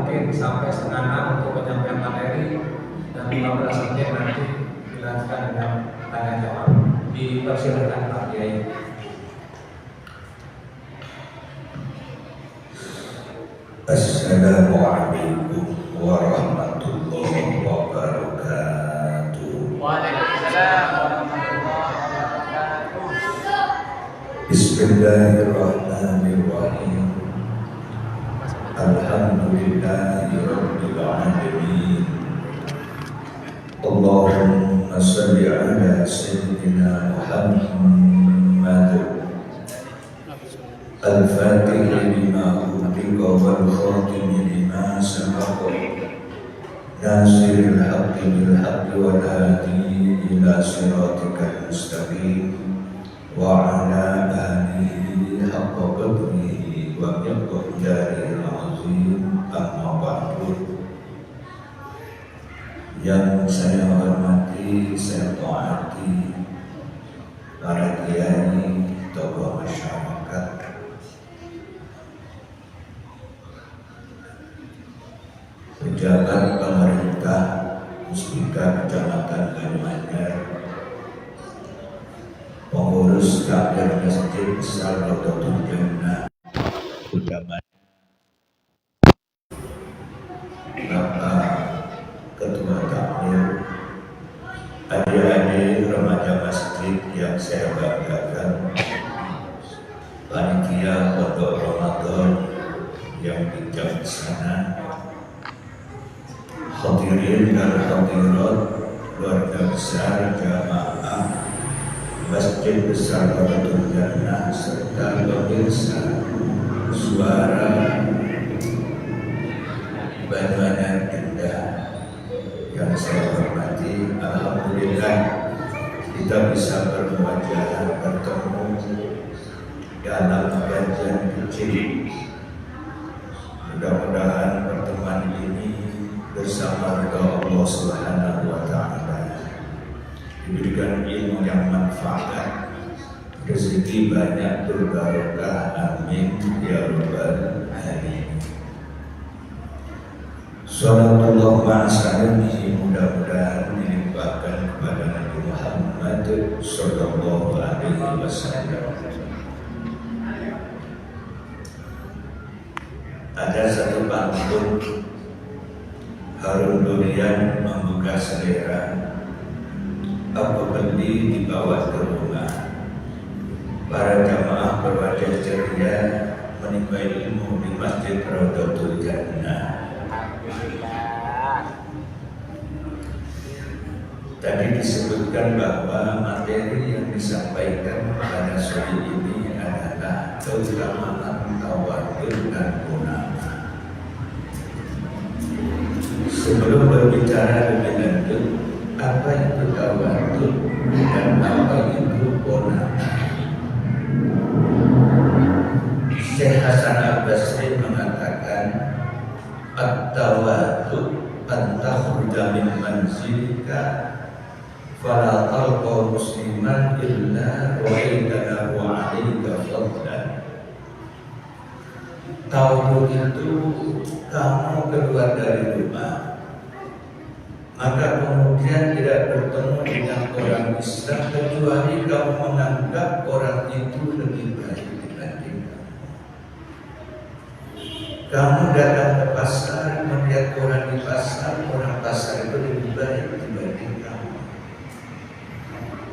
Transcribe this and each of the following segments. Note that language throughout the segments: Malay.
mungkin sampai setengah 6 untuk penyampaian materi dan 15 menit nanti dilanjutkan dengan tanya jawab. Dipersilakan Pak Kiai. Assalamualaikum warahmatullahi wabarakatuh. Waalaikumsalam warahmatullahi wabarakatuh. Bismillahirrahmanirrahim. Alhamdulillahi rabbil alamin. Allahumma salli ala sayyidina Muhammad al-Fatih lima ughliqa wal khatim lima sabaqa nasiril haqqi bil haqqi wal hadi ila siratikal mustaqim wa ala alihi haqqa qadrihi wa miqdaril azim. Amma ba'du. Yang saya hormati, saya taati para kiai, tokoh masyarakat, pejabat pemerintah Muspika Kecamatan Banyuanyar, pengurus takmir Masjid Besar Rodotul Jannah, utama Bapak Ketua Takmir, adik-adik remaja masjid yang saya banggakan, panitia pondok Ramadan yang bijaksana, hadirin dan hadirat keluarga besar jamaah Masjid Besar Rodotul Jannah serta pemirsa suara Banyuanyar Indah yang saya hormati. Alhamdulillah kita bisa berwajah bertemu dalam kajian kecil. Mudah-mudahan pertemuan ini bersama Allah Subhanahu wa Ta'ala diberikan ilmu yang manfaat, rezeki banyak berbarokah, amin ya rabbal alamin. Salatullah ma'asalamihi mudah-mudahan dilimpahkan kepada Nabi Muhammad sallallahu alaihi wasallam. Ada satu pantun Harun Durian membuka selera, apa beli dibawa ke rumah. Para jamaah berwajah ceria menimba ilmu di Masjid Rodotul Jannah. Tadi disebutkan bahwa materi yang disampaikan pada sore ini adalah keutamaan tawadhu dan munafah. Sebelum berbicara lebih lanjut, apa itu tawadhu dan apa itu munafah? Syekh Hasan Al-Basri mengatakan, at-tawadhu an takhruja min manzilika fala talqa musliman illa wa indahu 'alaika fadlan. Tawadhu itu kamu keluar dari rumah, maka kemudian tidak bertemu dengan orang Islam kecuali kamu menganggap orang itu lebih baik dibanding kamu. Kamu datang ke pasar melihat orang di pasar, orang pasar itu lebih baik dibanding kamu.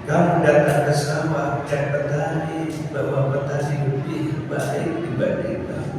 Kamu datang ke sawah cek petani, bahwa petani lebih baik dibanding kamu.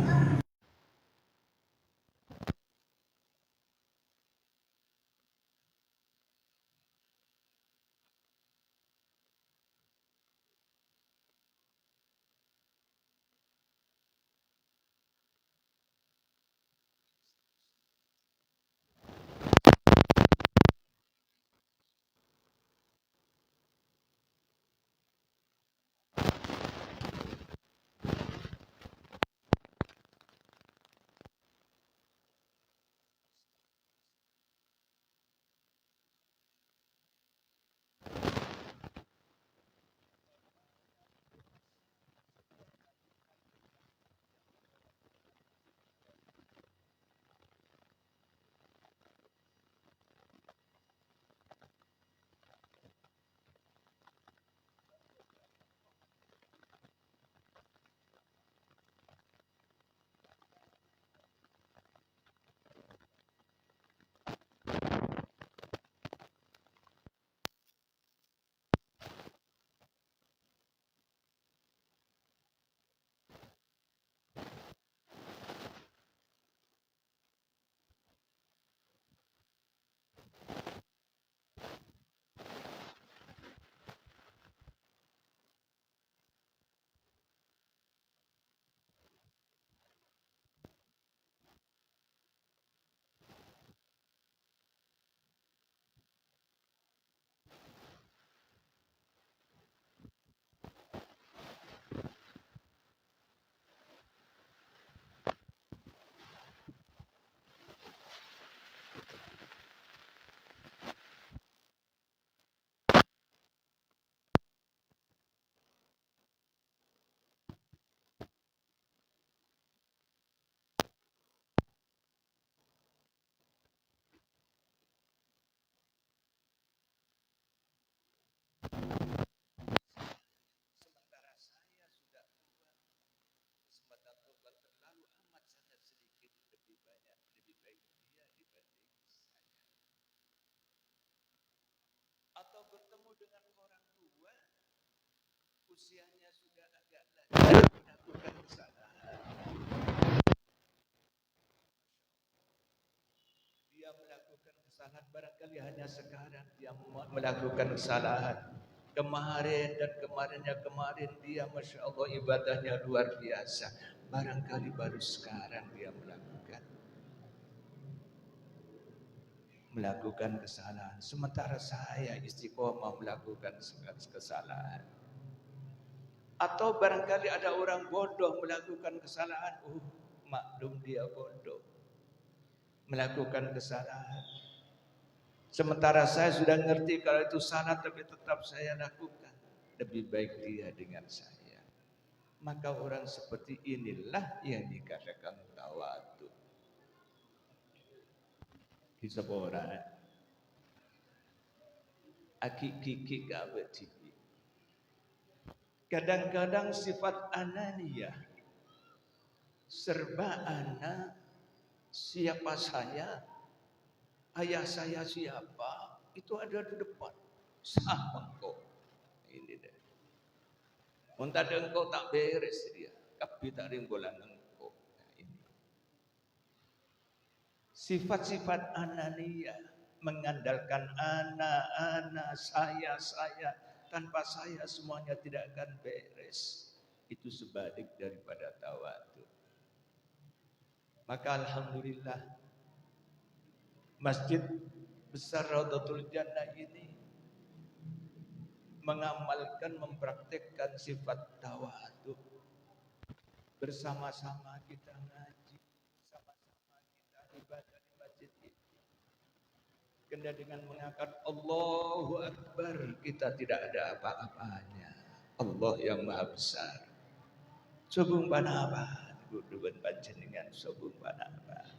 usianya sudah agak lanjut melakukan kesalahan. Dia melakukan kesalahan barangkali hanya sekarang dia melakukan kesalahan. Kemarin dan kemarin dia Masya Allah ibadahnya luar biasa. Barangkali baru sekarang dia melakukan kesalahan. Sementara saya istiqomah melakukan kesalahan. Atau barangkali ada orang bodoh melakukan kesalahan. Maklum dia bodoh. Melakukan kesalahan. Sementara saya sudah ngerti kalau itu salah tapi tetap saya lakukan. Lebih baik dia dengan saya. Maka orang seperti inilah yang dikatakan tawadu. Kisah orang. Aki-kiki gawe tipi. Kadang-kadang sifat ananiyah. Serba ana. Siapa saya? Ayah saya siapa? Itu ada di depan. Sama engkau. Ini deh. Muntah engkau tak beres dia. Tapi tak ringgolan engkau. Nah, ini. Sifat-sifat ananiyah. Mengandalkan ana, saya. Tanpa saya semuanya tidak akan beres. Itu sebalik daripada tawadu. Maka alhamdulillah Masjid besar Raudhatul Jannah ini mengamalkan, mempraktekkan sifat tawadu. Bersama-sama kita ngaji, bersama-sama kita ibadah di masjid ini. Karena dengan mengangkat Allahu Akbar, kita tidak ada apa-apanya. Allah yang Maha Besar. Sobung panapa, guduban panjenengan sobung panapa.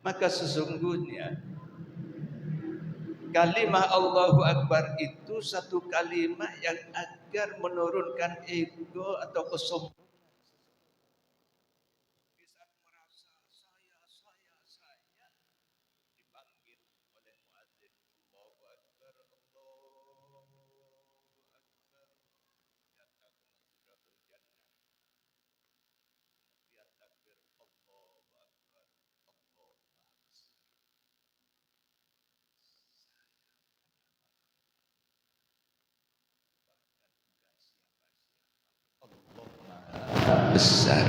Maka sesungguhnya kalimah Allahu Akbar itu satu kalimah yang agar menurunkan ego atau kesombongan. Di saat merasa saya dipanggil oleh muadzin Allahu Akbar, Allahu Akbar. Nyatakan Raudhatul Jannah. Kemudian takbir Allahu Akbar, Allah Maha Besar. Allah Maha Besar.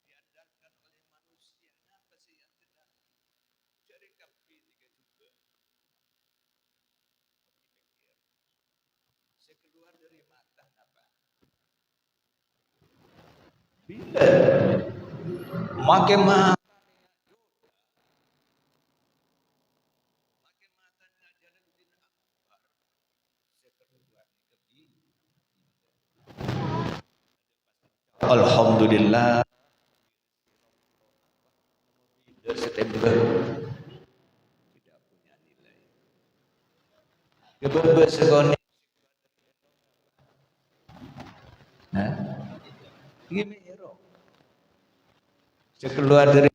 Diandalkan oleh manusia, apa sih yang tidak? Jadi kapi tiga juga. Saya keluar dari mata apa? Bila makin mata Jalaluddin Akbar, saya keluar ke alhamdulillah September tidak punya nilai. Kebetulan sekali. Nah, gini hero. Saya keluar dari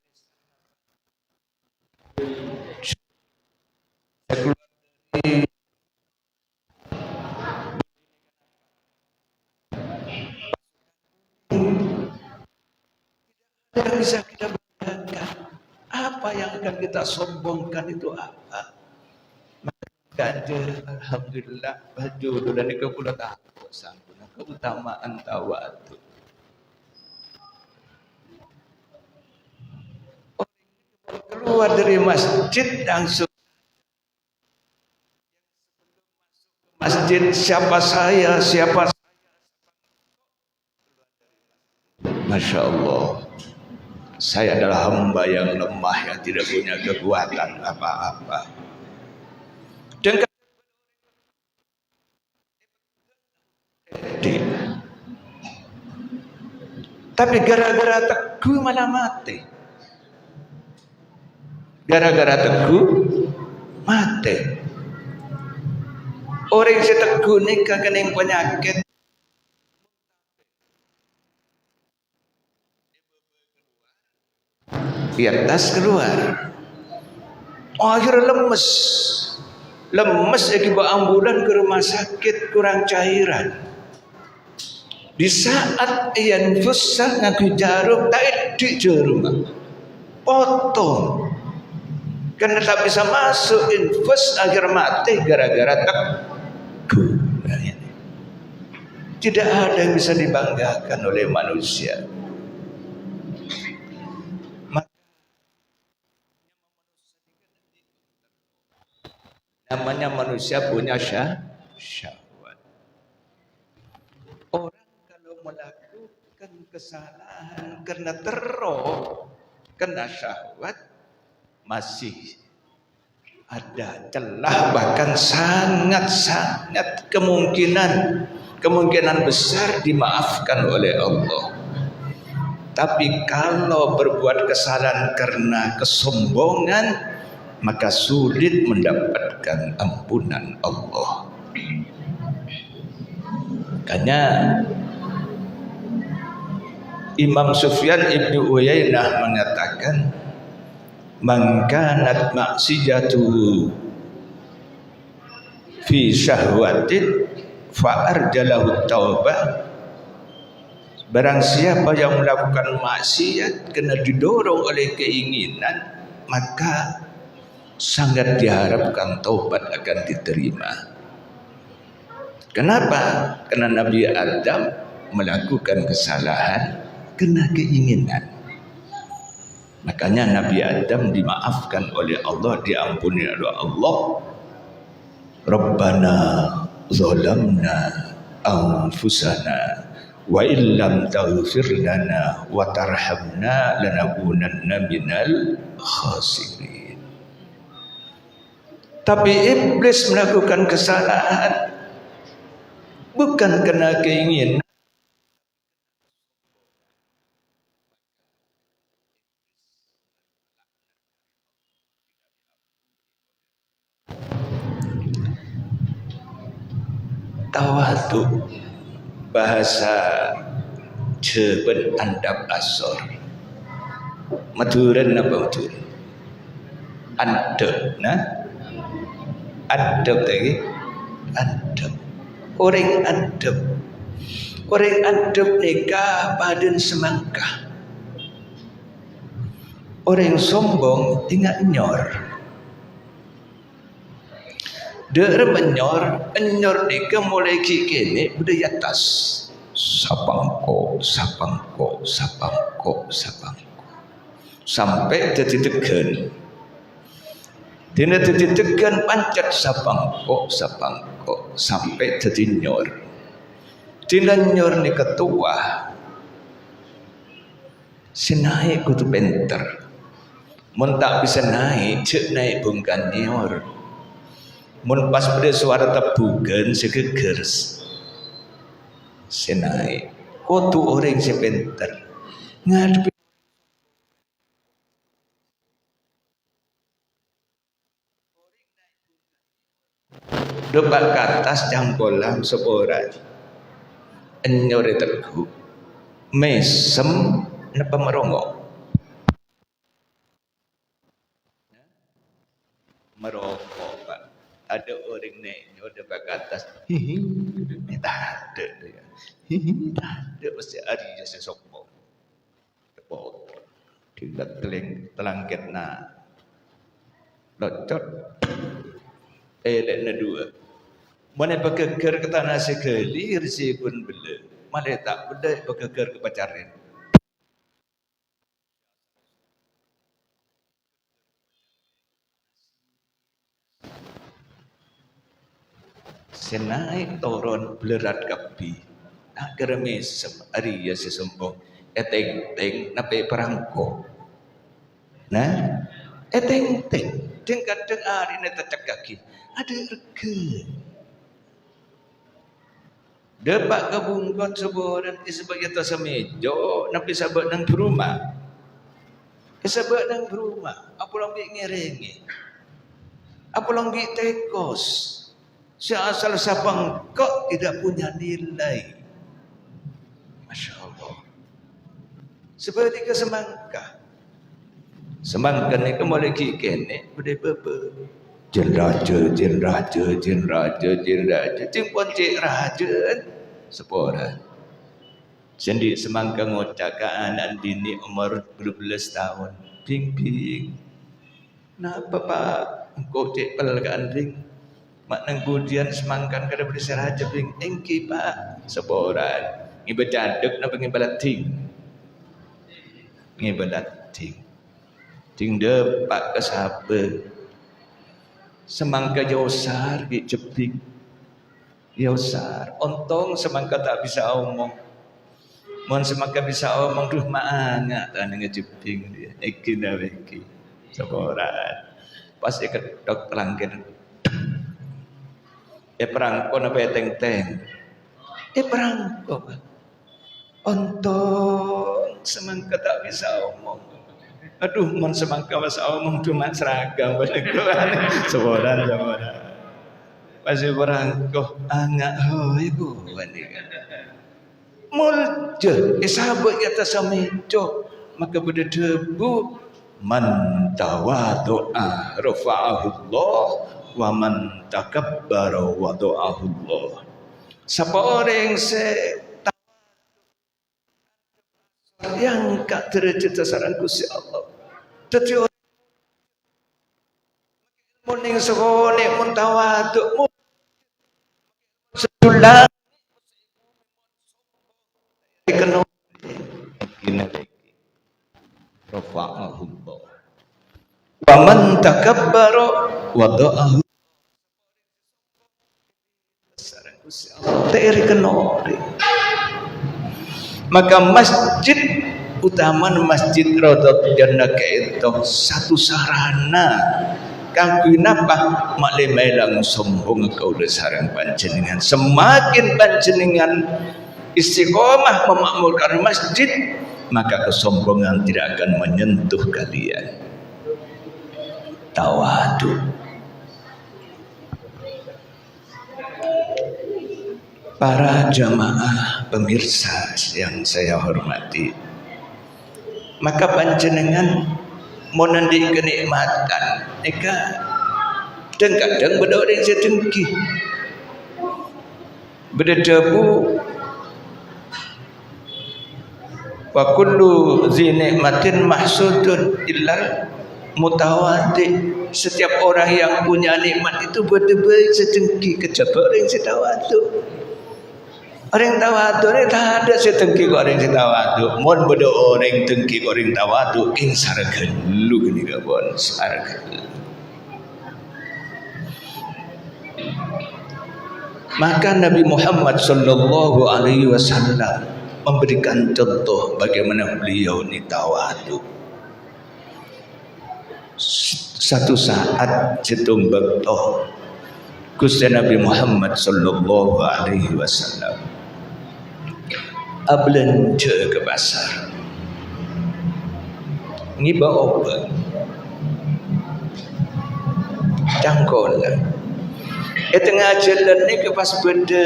tidak bisa kita bayangkan apa yang akan kita sombongkan itu apa. Ganjar alhamdulillah baju dan ke pula tahu sangkuna keutamaan tawadu. Keluar dari masjid langsung masjid siapa saya Masya Allah, saya adalah hamba yang lemah yang tidak punya kekuatan apa-apa. Dengan tapi gara-gara teguh malah mati. Gara-gara teguh mati. Orang yang teguh ini kena penyakit. Biar tas keluar. Akhirnya lemes. lemes lagi bawa ambulan ke rumah sakit kurang cairan. Di saat ia nfusah ngaku jarum tak edik jarum, potong. Karena tak bisa masuk infus akhir mati gara-gara teguh. Tidak ada yang bisa dibanggakan oleh manusia. Namanya manusia punya syahwat. Orang kalau melakukan kesalahan karena kena syahwat, masih ada celah, bahkan sangat kemungkinan besar dimaafkan oleh Allah. Tapi kalau berbuat kesalahan karena kesombongan, maka sulit mendapatkan ampunan Allah. Makanya Imam Sufyan ibnu Uyainah mengatakan, man kanat maksiyatuhu fi syahwatin fa arjalahu taubah. Barang siapa yang melakukan maksiat kena didorong oleh keinginan, maka sangat diharapkan taubat akan diterima. Kenapa? Karena Nabi Adam melakukan kesalahan kena keinginan. Makanya Nabi Adam dimaafkan oleh Allah, diampuni oleh Allah. Rabbana zalamna anfusana wa illam taghfir lana wa tarhamna lanakunanna minal khasirin. Tapi iblis melakukan kesalahan bukan karena keinginan. Tawadu bahasa Jepun andap asor. Maturan apa maturan? Adab, nah? Adab lagi, adab. Orang adab nikah padan semangka. Orang sombong ingat nyor. Dia menyor ni mulai kini budaya atas sapangko sampai jadi tegan. Dina jadi tegan pancet sapangko sampai jadi nyor. Dina nyor ni ketua sinai kudu benter. Mun tak bisa naik, cek naik bungkan nyor. Mun pas pada suara tebugan segeger senai kotu orang sebentar ngadepi debat ke atas jangkolam seporan enyore teguh mesem napa merongok merokok Pak. Ada orang naik dekat ke atas, hihi, tak ada dia, hihi, tak ada mesti hari je sesokong, tepok, tidak telangket na, locot, na dua, mana pekeker ke tanah sekali, risi pun bela, mana tak bela pekeker ke pacaran. Senaik turun belerat kapi agar mesem hari ya sesombong eteng nape perangko nah eteng kadang hari ni tercak kaki ada rega depak kabungkot sebulan isbak atas mejo napi sabat nang berumah sabat nang berumah apa lagi ngerengi apa lagi tekos. Seasal sapang kok tidak punya nilai. Masya Allah. Seperti ke semangka. Semangka ni kembali kini boleh bebe. Jin raja, jin raja, jin raja, jin raja, jin poncik raja. Sepora. Sendi semangka ngocak ke anak dini umur 12 tahun. Ping. Napa pak? Engkau cek pel ke anding. Mak nang budian semangkan kada beri raja ping. Engki pak. Sepora. Ngibadadek napa ngibadating. Ngibadating. Ting depak ke sahabat. Semangka josar di jepik. Josar. Ontong semangka tak bisa omong. Mohon semangka bisa omong duh maanga tan ngejeping dia. Iki dah iki. Saboran. Pas ketok langgen. Perangko napa teng-teng. Perangko. Ontong semangka tak bisa omong. Aduh, mon semangka bahasa omong cuma seragam Saboran. Pasti berangkoh angak hoi bukan dia. Mulje, sahabat kata samejo maka pada debu man tawadu'a rafa'ahullah wa man takabbara wada'ahullah. Siapa orang yang tak derajat saran Gusti Allah. Dadi mun ning sone mun tawaduk mun sedulang kena rafa'ahullah wa man takabbara wada'ahu saran Gusti Allah teri kena. Maka masjid utama masjid Raudhatul Jannah itu satu sarana kanggo napa maklime langsung engkau sareng panjenengan. Semakin panjenengan istiqomah memakmurkan masjid, maka kesombongan tidak akan menyentuh kalian. Tawadu. Para jamaah pemirsa yang saya hormati, maka panjenengan mau nanti kenikmatan, eka kadang beda orang sedengki, beda debu, wa kullu zi nikmatin mahsudun illal mutawadi. Setiap orang yang punya nikmat itu beda-beda sedengki, kejaba orang sedawatu. Orang tawadu ni tak ada setengki orang tawadu. Mon beda orang tengki orang tawadu ing sargen lu gini gabon sargen. Maka Nabi Muhammad sallallahu alaihi wasallam memberikan contoh bagaimana beliau ni tawadu. Satu saat cetung bekto Gusti Nabi Muhammad sallallahu alaihi wasallam belanja ke pasar. Ngiba obat. Cangkol. Tengah jalan ni ke pas benda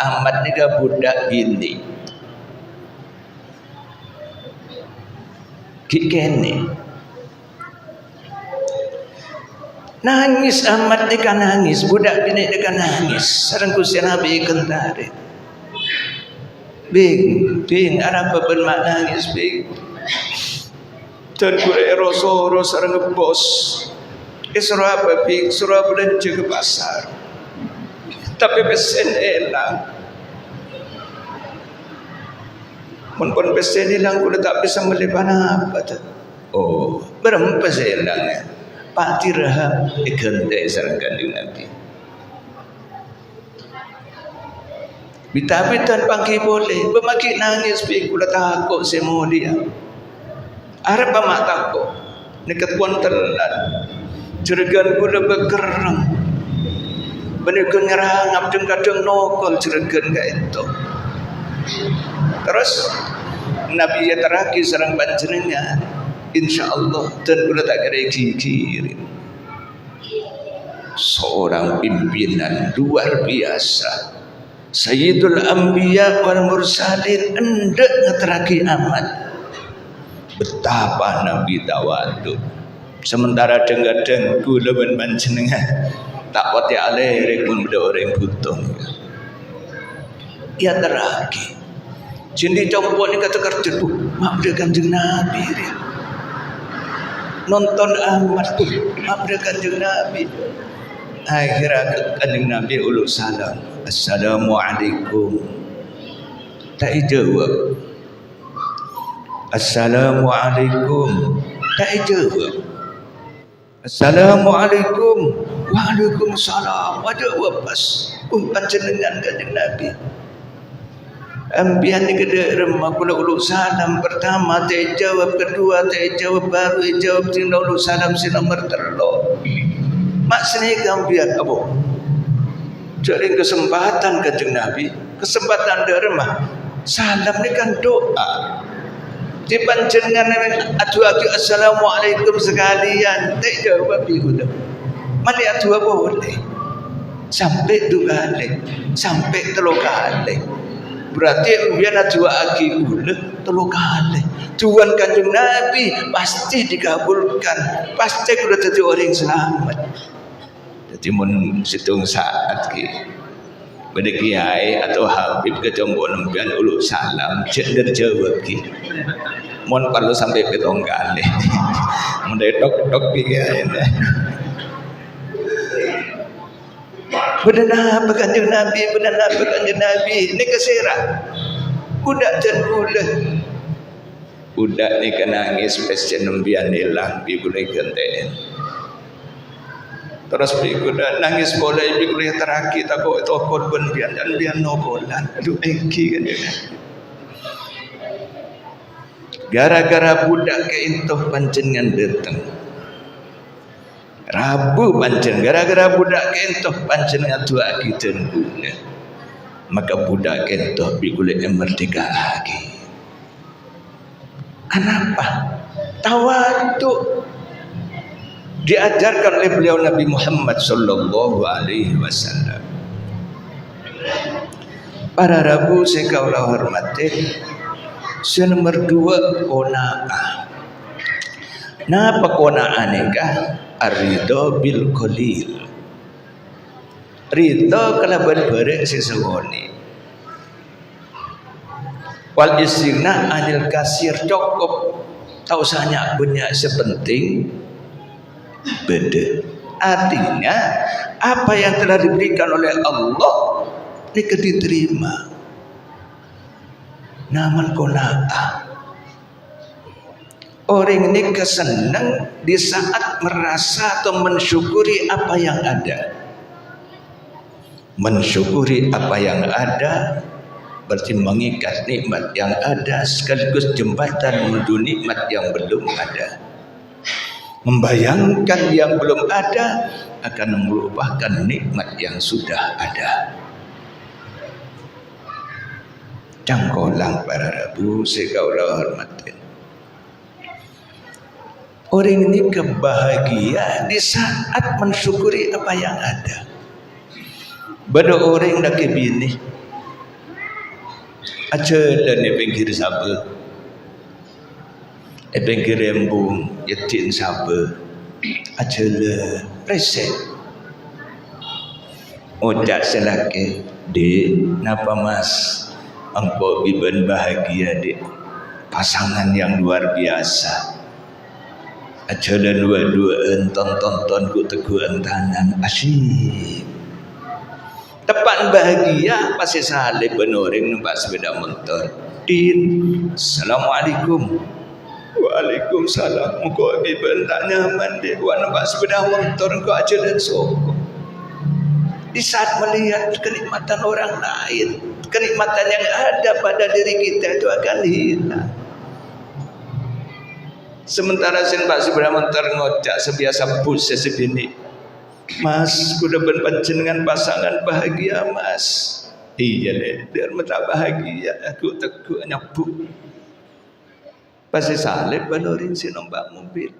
amat ni ke budak ini. Kikene. Nangis amat ni kan nangis, budak ini dia kan nangis. Sareng Gusti Nabi kentare. Bing, ada apa bermakna nangis bing? Dan kure rosoro sarang ngebos. Suruh apa bing? Suruh belanja ke pasar. Tapi pesen hilang. Mun pesen hilang, kuda tak bisa melihat apa tu. Oh, berapa pesen hilangnya? Pak Dirham ikan dari sarang kandung Nabi. Bita-bita pagi boleh, bermakin nangis pergi kuda takut semua dia. Arab mak takut, ni ketuan telan, jerigan kuda berkerang, benar kenyerang, kadang-kadang nokol jerigan ke itu. Terus Nabi ya terakhir serang panjenengan, insya Allah dan kuda tak kira kirim. Seorang pimpinan luar biasa. Sayyidul Anbiya wal Mursalin endek ngeteraki amat betapa Nabi tawadu. Sementara kadang-kadang kula ben panjenengan tak pati alih pun beda orang butuh. Ya teragi. Jadi coba ni kata kerja tu, mak dia Kanjeng Nabi dia. Nonton amat tu, mak dia Kanjeng Nabi. Akhirnya Kanjeng Nabi uluk salam. Assalamualaikum. Tak jawab. Assalamualaikum. Tak jawab. Assalamualaikum. Waalaikumsalam. Jawab pas. Panjenengan Kanjeng Nabi. Ambian ni kena remah kula uluk salam pertama tak jawab, kedua tak jawab, baru jawab tina uluk salam si nomor terlalu. Maksudnya ambian apa? Jadi kesempatan Kanjeng Nabi, kesempatan dia remah. Salam ni kan doa. Di panjenengan adu-adu assalamualaikum sekalian tak jawab ikut. Mali adu apa boleh? Sampai 2 kali, sampai 3 kali. Berarti biar adu lagi gula 3 kali. Tuhan Kanjeng Nabi pasti dikabulkan, pasti sudah jadi orang selamat. Jadi mun situng saat ki pada kiai atau habib ke jombok nempian uluk salam cender jawab ki. Mun perlu sampai 7 kali. Mun dok kiai. Benar apa Kanjeng Nabi, benar apa Kanjeng Nabi. Ini keserah. Budak dan budak. Budak ni kena nangis pesen nembian hilang pi boleh genten. Terus pi kuda nangis boleh pi boleh teraki takut tokon ben bian dan bian nokolan. Aduh engki kan dia. Gara-gara budak ke intoh panjenengan datang. Rabu pancen gara-gara budak kentoh panjenengan tua kita guna. Maka budak kentoh bi kulit merdeka lagi. Kenapa? Tawaduk diajarkan oleh beliau Nabi Muhammad sallallahu alaihi wasallam. Para Rabu saya kaulah hormati. Nomor 2 qanaah. Napa qanaah nikah? Ar-ridha bil qalil. Ridha kalaban barek sesewone. Wal istighna anil kasir cukup. Tak usah banyak sepenting beda. Artinya apa yang telah diberikan oleh Allah ini diterima. Namun qanaah. Orang ini kesenang di saat merasa atau mensyukuri apa yang ada. Mensyukuri apa yang ada berarti mengikat nikmat yang ada sekaligus jembatan menuju nikmat yang belum ada. Membayangkan yang belum ada akan melupakan nikmat yang sudah ada. Cangkolang para Rabu sekaulah hormatin. Orang ini kebahagiaan di saat mensyukuri apa yang ada. Bada orang nak bini aja dan pinggir sabar, pinggir embung yatin sabar, aja le resep. Ojak selaki, dek, napa mas? Engkau biben bahagia dek, pasangan yang luar biasa. Aja dan dua-duaan tonton ku teguhan tanan asyik. Tepat bahagia pasti salib benoring numpak sepeda motor. Din, assalamualaikum. Waalaikumsalam. Muka biben tak nyaman dek. Wak numpak sepeda motor kau aja dan sokong. Di saat melihat kenikmatan orang lain, kenikmatan yang ada pada diri kita itu akan hilang. Sementara sen Pak sepeda motor ngocak sebiasa bus sebini. Mas, kuda ben panjenengan pasangan bahagia, Mas. Iya deh, biar mata bahagia aku teguh nyabu. Pasti salib banorin si nombak mobil.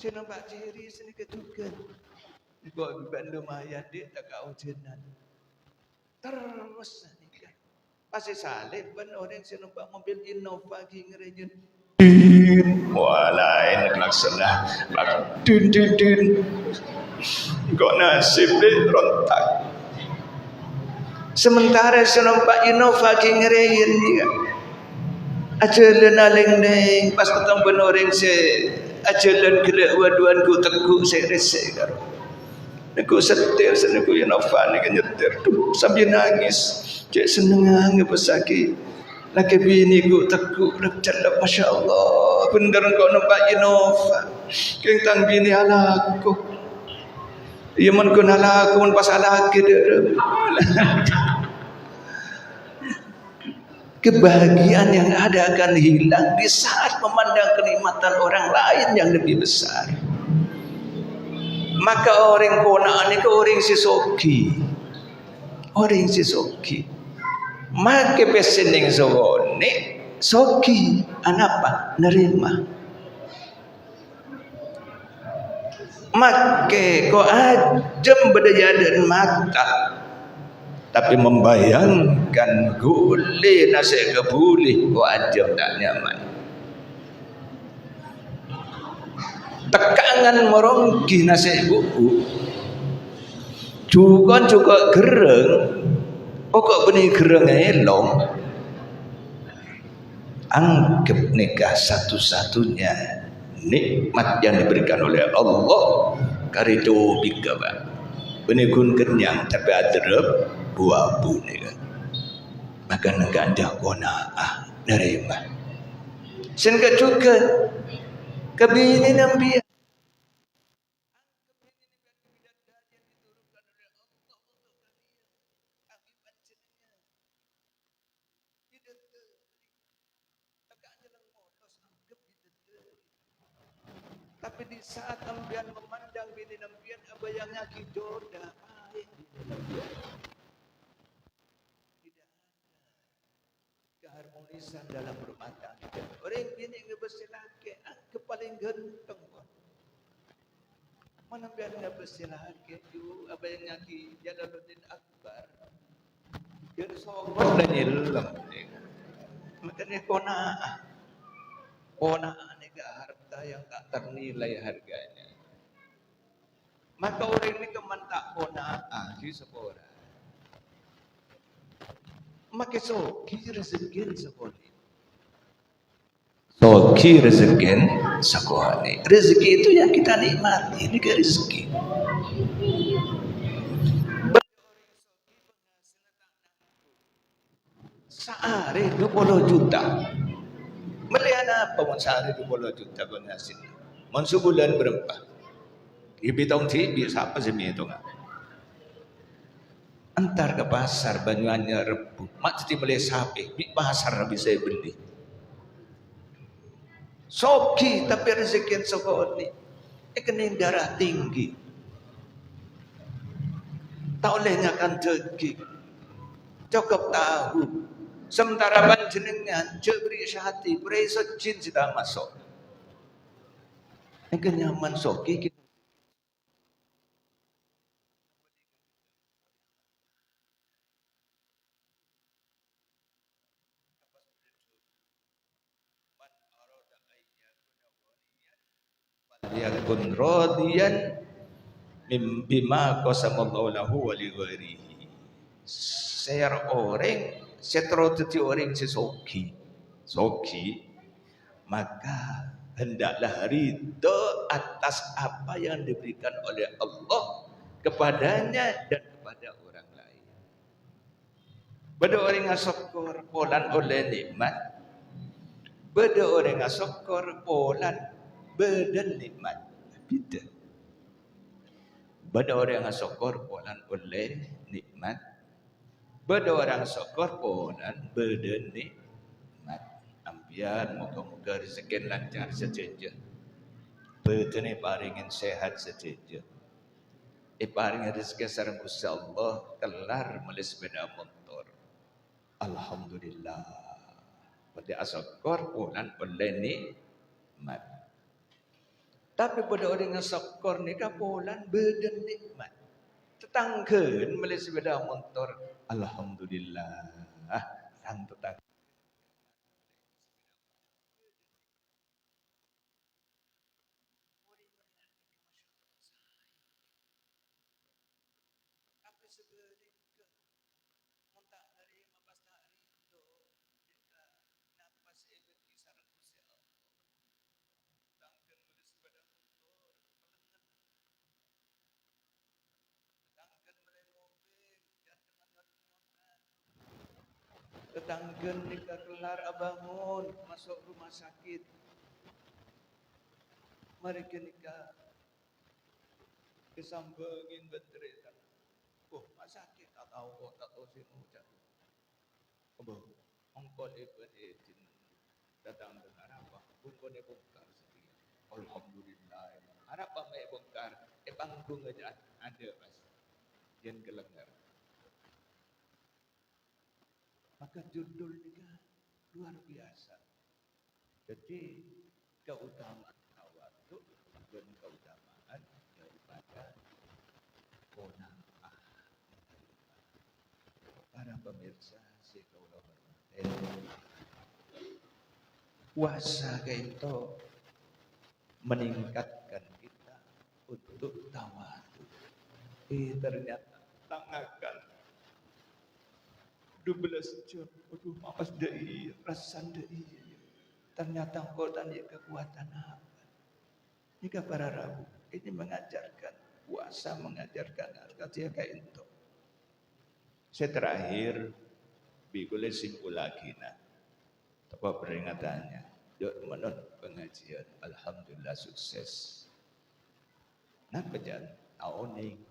Si nombak ciri sini ketukan. Kok bandung maya dia tak kau jenan. Terus nikah. Pasti salib ban orang si numpak mobil Innova ki ngerejen. Din, walain laksana. Din. Kok nasib dia rontak. Sementara si numpak Innova ki ngerejen ni. Ajalan aling neng pas ketemu orang si ajalan gelak waduan ku teguk saya resek karo. Aku setir seneng ku Innova ni kan nyetir tuh sambil nangis. Cek seneng ngebesaki. Laki bini ku teguk lepcat masya Allah. Bener kau nampak Innova. Kentang bini alaku. Ia men kun alaku men pas alaki dia. Kebahagiaan yang ada akan hilang di saat memandang kenikmatan orang lain yang lebih besar. Maka orang konaan itu orang sisoki. Orang sisoki. Maka pesen yang sogone soki anapa nerima. Maka ko ajem berdaya dan mata. Tapi membayangkan gule nasi kebuli ko ajem tak nyaman. Tekangan merongki nasi buku. Juga gereng. Pokok benih gereng elong. Anggap nikah satu-satunya nikmat yang diberikan oleh Allah. Karido bikawa. Benih kun kenyang tapi adrep buah bune kan. Maka neganda kona'ah nerima. Sehingga juga kebini Nabi tapi di saat ambian memandang bini nambian abayangnya kijoda tidak ada keharmonisan dalam rumah tangga. Orang bini ngebesi laki paling ganteng pun. Mana biar ngebesi laki itu abayangnya ki Jalaluddin Akbar. Dia sombong dan nyelam. Makanya kona'ah harta yang tak ternilai harganya. Maka orang ini kemantak kona'ah di sekolah. Maka soki rezeki sekolah. Soki rezeki sekolah. Rezeki itu yang kita nikmati. Ini ke rezeki. Sehari 20 juta. Melihat apa pun sehari 20 juta pun hasil. Mun sebulan berapa? Ibi tahun tibi siapa sih itu nggak? Antar ke pasar Banyuanya Rebu. Mak jadi beli sapi. Di pasar bisa beli. Soki tapi rezeki sokot ni. Kening darah tinggi. Tak boleh ngakan tegi. Cukup tahu. Sementara panjenengan cebri syahati beresot jin sudah masuk. Yang nyaman soki kita. Yakun radiyan bima qasamallahu lahu wa li ghairihi. Sayar orang setro teti orang sesoki maka hendaklah ridho atas apa yang diberikan oleh Allah kepadanya dan kepada orang lain. Bada orang yang syukur polan oleh nikmat, bada orang yang syukur polan badan nikmat. Beda. Bada orang yang syukur polan oleh nikmat, bada orang syukur polan badan nikmat. Ambian moga-moga rezeki lancar saja. Bedane paringin sehat saja. Paringin rezeki sareng Gusti Allah kelar meuli sepeda motor. Alhamdulillah. Pada syukur polan oleh nikmat. Tapi pada orang yang sokor ni kapolan beden nikmat. Tetanggen beli sepeda motor. Alhamdulillah. Sang tetangga. Tapi sebelum ke montak dari 15 hari itu kita napas ebe kisaran usia tetanggen beli sepeda motor pelengan tetanggen beli mobil dan dengan nyotan tetanggen nikah kelar abangun masuk rumah sakit mereka nikah kesambengin benteretan. Oh, sakit tak tahu kok tak tahu sih ucap. Kebo, ongkol ibadetin datang dengan apa? Bungkone bongkar setia. Alhamdulillah. Harap apa mai bongkar? Panggung aja ada mas. Yen kelengar. Maka judul ini luar biasa. Jadi keutamaan tawaduk dan keutamaan daripada kona'ah. Para pemirsa sekaulah hormati. Puasa itu meningkatkan kita untuk tawaduk. Ternyata tangakan 12 jam. Aduh, maaf deh, rasan deh. Ternyata kau tanya kekuatan apa? Jika para rabu ini mengajarkan puasa, mengajarkan harga kayak itu. Saya terakhir boleh simpul lagi nah. Apa peringatannya? Yuk menurut pengajian, alhamdulillah sukses. Nah pejan tahun ini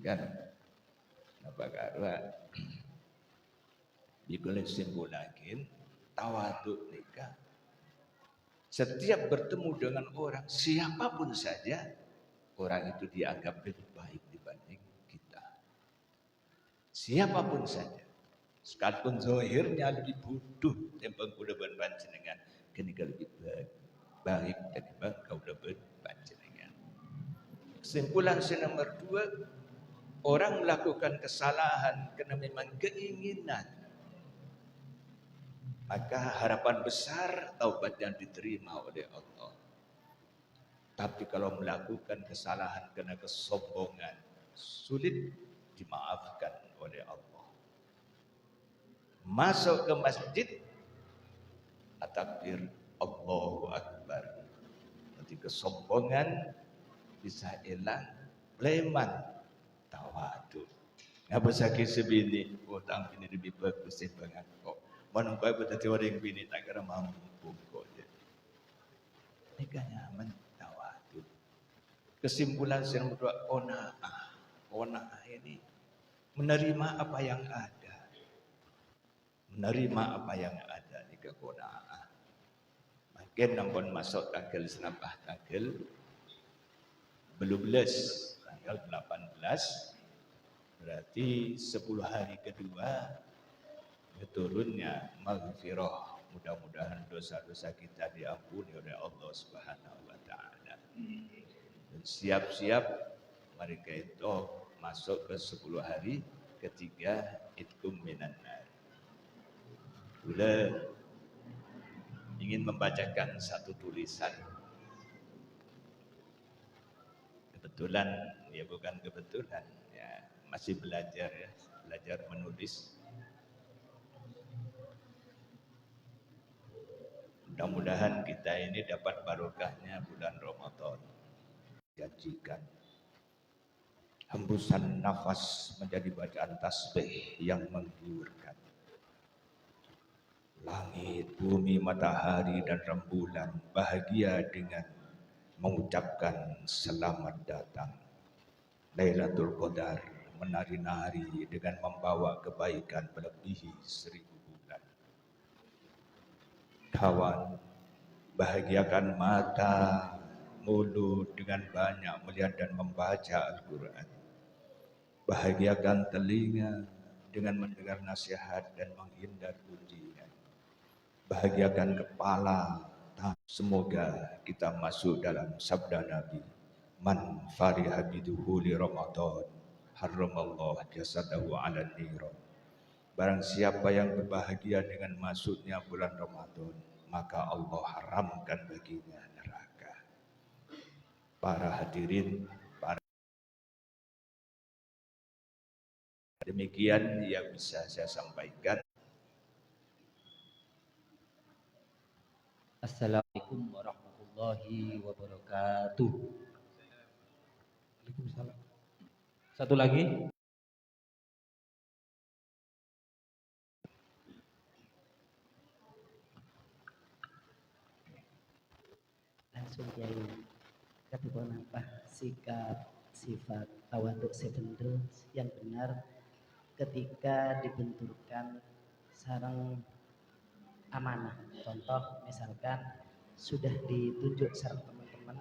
kan, apa karena boleh simpul lagi tawaduk nikah. Setiap bertemu dengan orang siapapun saja, orang itu dianggap lebih baik dibanding kita. Siapapun saja, sekalipun zahirnya lebih bodoh tembang kuda panjenengan, kini lebih baik daripada kuda panjenengan. Kesimpulan nomor 2, orang melakukan kesalahan karena memang keinginan, maka harapan besar taubatnya diterima oleh Allah. Tapi kalau melakukan kesalahan karena kesombongan, sulit dimaafkan oleh Allah. Masuk ke masjid, takbir Allahu Akbar. Nanti kesombongan bisa hilang, leman tawaduk. Ngapa sakit sebini? Utang ini lebih bagus banget kok. Mana kau berarti orang bini tak kira mampu kok. Ini kan nyaman tawaduk. Kesimpulan saya berdua, kona'ah ini menerima apa yang ada. Menerima apa yang ada di kona'ah. Makin nampun masuk tanggal senapah tanggal belum belas, tanggal 18, berarti 10 hari kedua turunnya maghfirah. Mudah-mudahan dosa-dosa kita diampuni oleh Allah Subhanahu wa taala. Dan siap-siap mereka itu masuk ke 10 hari ketiga itkum minan nar. Bila ingin membacakan satu tulisan, kebetulan ya bukan kebetulan ya, masih belajar ya, belajar menulis. Mudah-mudahan kita ini dapat barokahnya bulan Ramadan. Janjikan hembusan nafas menjadi bacaan tasbih yang menggiurkan. Langit, bumi, matahari dan rembulan bahagia dengan mengucapkan selamat datang. Lailatul Qadar menari-nari dengan membawa kebaikan melebihi 1000 bulan. Kawan, bahagiakan mata, mulut dengan banyak melihat dan membaca Al-Quran. Bahagiakan telinga dengan mendengar nasihat dan menghindar pujian. Bahagiakan kepala, Semoga kita masuk dalam sabda Nabi, man fariha biduhuli Ramadan haramallahu jasadahu ala niran. Barang siapa yang berbahagia dengan masuknya bulan Ramadan, maka Allah haramkan baginya neraka. Para hadirin, demikian yang bisa saya sampaikan. Assalamualaikum warahmatullahi wabarakatuh. Waalaikumsalam. Satu lagi. Langsung Kiai, kategori apa sikap sifat tawaduk sebenarnya yang benar ketika dibenturkan sarang amanah. Contoh misalkan sudah ditunjuk sarang teman-teman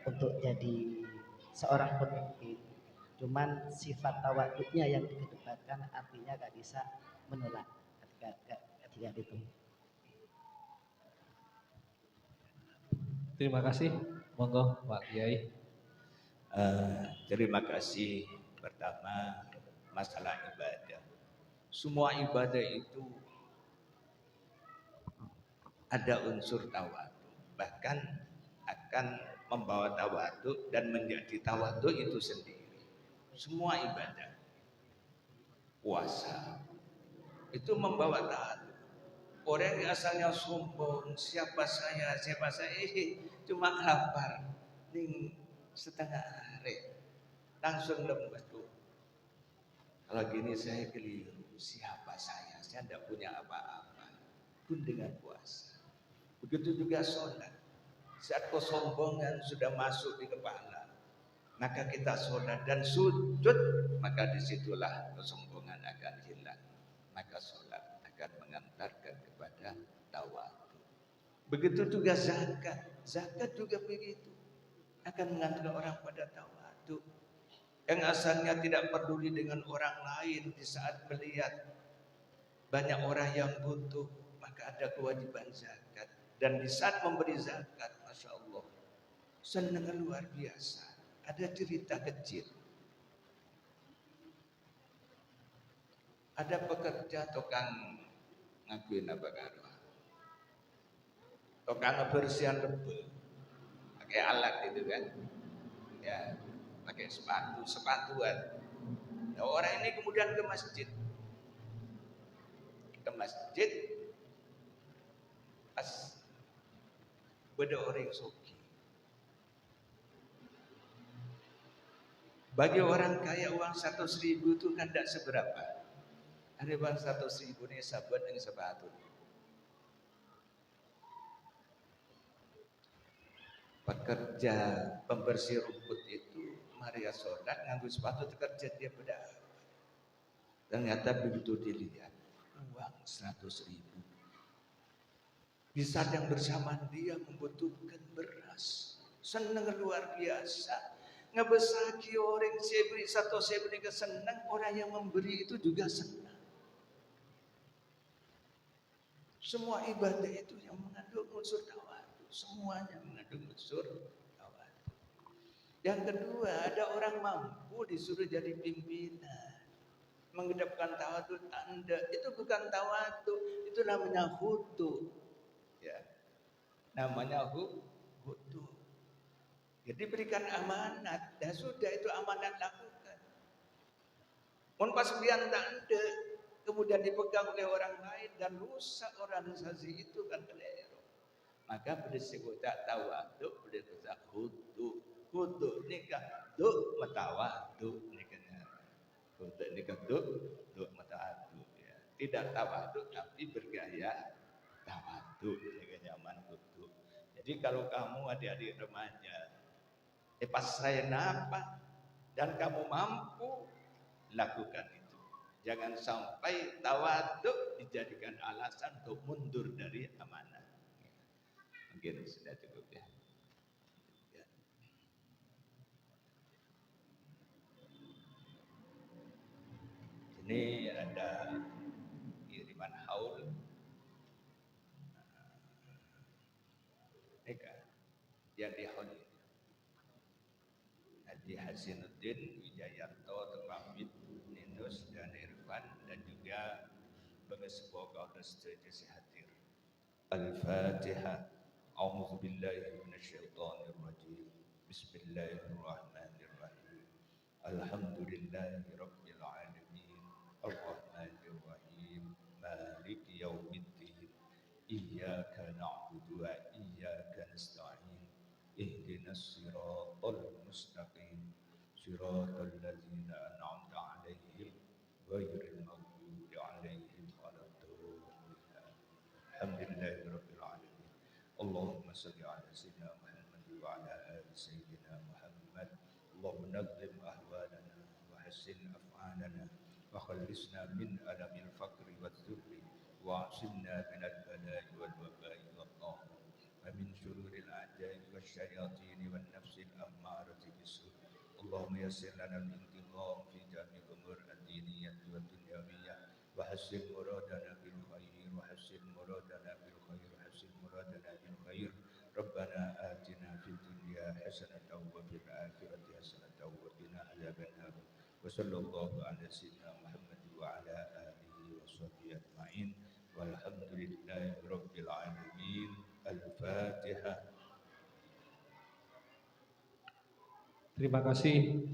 untuk jadi seorang pemimpin, cuman sifat tawaduknya yang dikedepankan, artinya gak bisa menolak ketika itu. Terima kasih. Monggo Pak Kiai. Terima kasih. Pertama, masalah ibadah. Semua ibadah itu ada unsur tawadhu, bahkan akan membawa tawadhu dan menjadi tawadhu itu sendiri. Semua ibadah, puasa itu membawa tawadhu. Orang yang asalnya sombong, siapa saya, cuma lapar, ning setengah hari, langsung lembut. Kalau gini saya keliru, siapa saya tidak punya apa-apa, pun dengan puasa. Begitu juga sholat. Saat kesombongan sudah masuk di kepala, maka kita sholat dan sujud, maka disitulah kesombongan akan hilang. Maka sholat akan mengantarkan kepada tawadhu. Begitu juga zakat. Zakat juga begitu, akan mengantarkan orang pada tawadhu. Yang asalnya tidak peduli dengan orang lain, di saat melihat banyak orang yang butuh, maka ada kewajiban zakat. Dan di saat memberi zakat, Masya Allah, senang luar biasa. Ada cerita kecil. Ada pekerja tukang ngakuin apa karo, tukang bersihan rebel, pakai alat itu kan, ya, pakai sepatuan. Nah, orang ini kemudian ke masjid, pas beda orang soki. Bagi orang kaya uang 100.000 itu kan tidak seberapa. Ada uang 100.000 ini sahabat yang sepatu. Pekerja pembersih rumput itu Maria sholat nganggu sepatu kerja dia pada. Ternyata begitu dilihat uang 100.000. Di saat yang bersamaan dia membutuhkan beras, senang luar biasa. Ngebesaki orang seberi satu seberi kesenang, orang yang memberi itu juga senang. Semua ibadah itu yang mengandung unsur tawadhu, semuanya mengandung unsur tawadhu. Yang kedua, ada orang mampu disuruh jadi pimpinan, menghidapkan tawadhu tanda, itu bukan tawadhu, itu namanya khudu. Ya, namanya khudu. Jadi berikan amanat, dan sudah itu amanat lakukan. Mun pas pian tanda, kemudian dipegang oleh orang lain dan rusak organisasi itu kan keliru. Maka berdiskusi tawadhu, berdiskusi khudu. Khudu nikah du matawadhu nikahnya. Khudu nikah du matawadhu ya. Tidak tawadhu tapi bergaya tawadhu nikahnya aman khudu. Jadi kalau kamu adik-adik remaja pas saya napa dan kamu mampu, lakukan itu. Jangan sampai tawadhu dijadikan alasan untuk mundur dari amanah. Mungkin sudah cukup ya. Ini ada kiriman haul Jadi Haji Hasinuddin Wijayanto Terpamit Ninus dan Irfan dan juga pengesbo kaunus jadi hadir. Al-Fatihah. A'udzu billahi minasyaitonir rajim. Bismillahirrahmanirrahim. Alhamdulillahi rabbil alamin. Arrahmanir rahim. Maliki yaumiddin. Iyyaka na'budu wa iyyaka nasta'in. Ihdinas siratal mustaqim. Siratal ladzina an'amta 'alaihim ghairil maghdubi 'alaihim waladdallin. Alhamdulillahirabbil alamin. Allahumma shalli ala sayyidina Muhammad wa ala ali sayyidina Muhammad. Allahumma nazzim ahwalana wa hassin af'alana wa khallisna min alamil faqri wadh-dhurri wa asimna min al-bala'i wal waba'i wal ta'i wa min shururil a'da'i wasyayatin wan nafsil ammarati bisu'. Allahumma yassir lana al-intiqam fi jami'il umur ad-diniyyah wa dunyawiyyah wa hassin muradana bil khair wa hassin muradana bil khair wa hassin muradana bil khair. Rabbana atina fid dunya hasanatan wa fil akhirati hasanatan wa qina adzabannar. Wa sallallahu ala sayyidina Muhammad wa ala alihi wa sahbihi ajma'in. Walhamdulillahi rabbil alamin. Al-Fatihah. Terima kasih.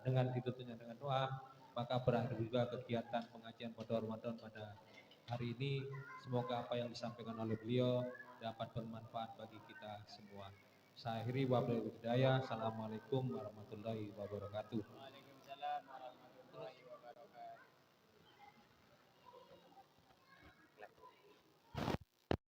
Dengan ditutupnya dengan doa, maka berakhir juga kegiatan pengajian pada Ramadan pada hari ini. Semoga apa yang disampaikan oleh beliau dapat bermanfaat bagi kita semua. Saya akhiri wabillahi hidayah. Assalamualaikum warahmatullahi wabarakatuh.